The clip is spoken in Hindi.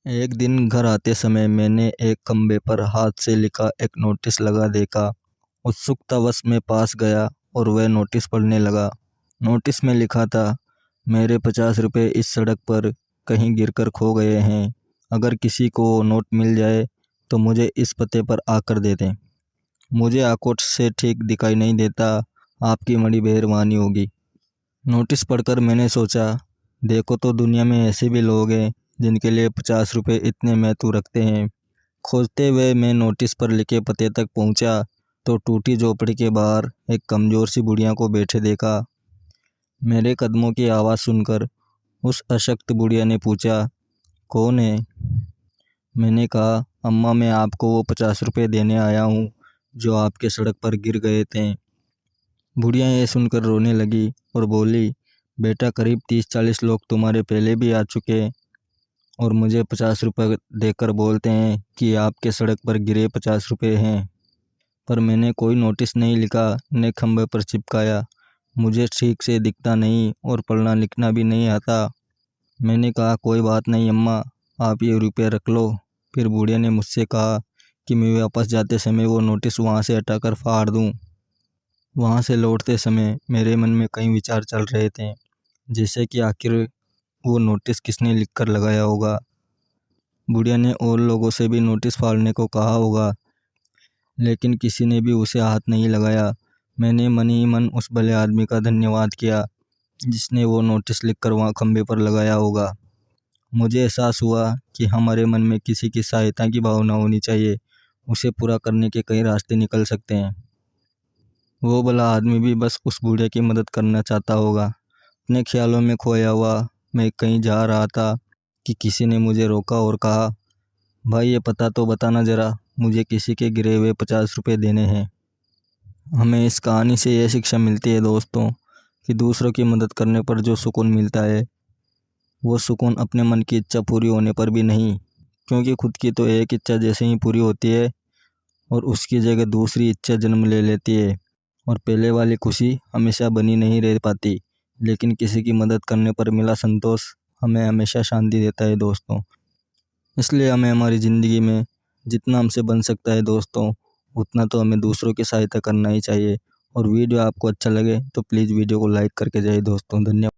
एक दिन घर आते समय मैंने एक खंबे पर हाथ से लिखा एक नोटिस लगा देखा। उत्सुकतावश मैं पास गया और वह नोटिस पढ़ने लगा। नोटिस में लिखा था, मेरे 50 रुपये इस सड़क पर कहीं गिरकर खो गए हैं। अगर किसी को नोट मिल जाए तो मुझे इस पते पर आकर दे दें। मुझे आकोट से ठीक दिखाई नहीं देता, आपकी बड़ी मेहरबानी होगी। नोटिस पढ़कर मैंने सोचा, देखो तो दुनिया में ऐसे भी लोग हैं जिनके लिए 50 रुपये इतने महत्व रखते हैं। खोजते हुए मैं नोटिस पर लिखे पते तक पहुंचा तो टूटी झोपड़ी के बाहर एक कमज़ोर सी बुढ़िया को बैठे देखा। मेरे कदमों की आवाज़ सुनकर उस अशक्त बुढ़िया ने पूछा, कौन है? मैंने कहा, अम्मा, मैं आपको वो 50 रुपये देने आया हूँ जो आपके सड़क पर गिर गए थे। बुढ़िया ये सुनकर रोने लगी और बोली, बेटा, करीब 30-40 लोग तुम्हारे पहले भी आ चुके और मुझे 50 रुपये देकर बोलते हैं कि आपके सड़क पर गिरे 50 रुपये हैं, पर मैंने कोई नोटिस नहीं लिखा न खंबे पर चिपकाया। मुझे ठीक से दिखता नहीं और पढ़ना लिखना भी नहीं आता। मैंने कहा, कोई बात नहीं अम्मा, आप ये रुपये रख लो। फिर बुढ़िया ने मुझसे कहा कि मैं वापस जाते समय वो नोटिस वहाँ से हटाकर फाड़ दूँ। वहाँ से लौटते समय मेरे मन में कई विचार चल रहे थे, जैसे कि आखिर वो नोटिस किसने लिखकर लगाया होगा। बुढ़िया ने और लोगों से भी नोटिस फाड़ने को कहा होगा, लेकिन किसी ने भी उसे हाथ नहीं लगाया। मैंने मन ही मन उस भले आदमी का धन्यवाद किया जिसने वो नोटिस लिखकर वहाँ खंबे पर लगाया होगा। मुझे एहसास हुआ कि हमारे मन में किसी की सहायता की भावना होनी चाहिए, उसे पूरा करने के कई रास्ते निकल सकते हैं। वो भला आदमी भी बस उस बूढ़े की मदद करना चाहता होगा। अपने ख्यालों में खोया हुआ मैं कहीं जा रहा था कि किसी ने मुझे रोका और कहा, भाई, ये पता तो बताना ज़रा, मुझे किसी के गिरे हुए 50 रुपये देने हैं। हमें इस कहानी से यह शिक्षा मिलती है दोस्तों कि दूसरों की मदद करने पर जो सुकून मिलता है वो सुकून अपने मन की इच्छा पूरी होने पर भी नहीं, क्योंकि खुद की तो एक इच्छा जैसे ही पूरी होती है और उसकी जगह दूसरी इच्छा जन्म ले लेती है और पहले वाली खुशी हमेशा बनी नहीं रह पाती, लेकिन किसी की मदद करने पर मिला संतोष हमें हमेशा शांति देता है दोस्तों। इसलिए हमें हमारी ज़िंदगी में जितना हमसे बन सकता है दोस्तों, उतना तो हमें दूसरों की सहायता करना ही चाहिए। और वीडियो आपको अच्छा लगे तो प्लीज़ वीडियो को लाइक करके जाइए दोस्तों। धन्यवाद।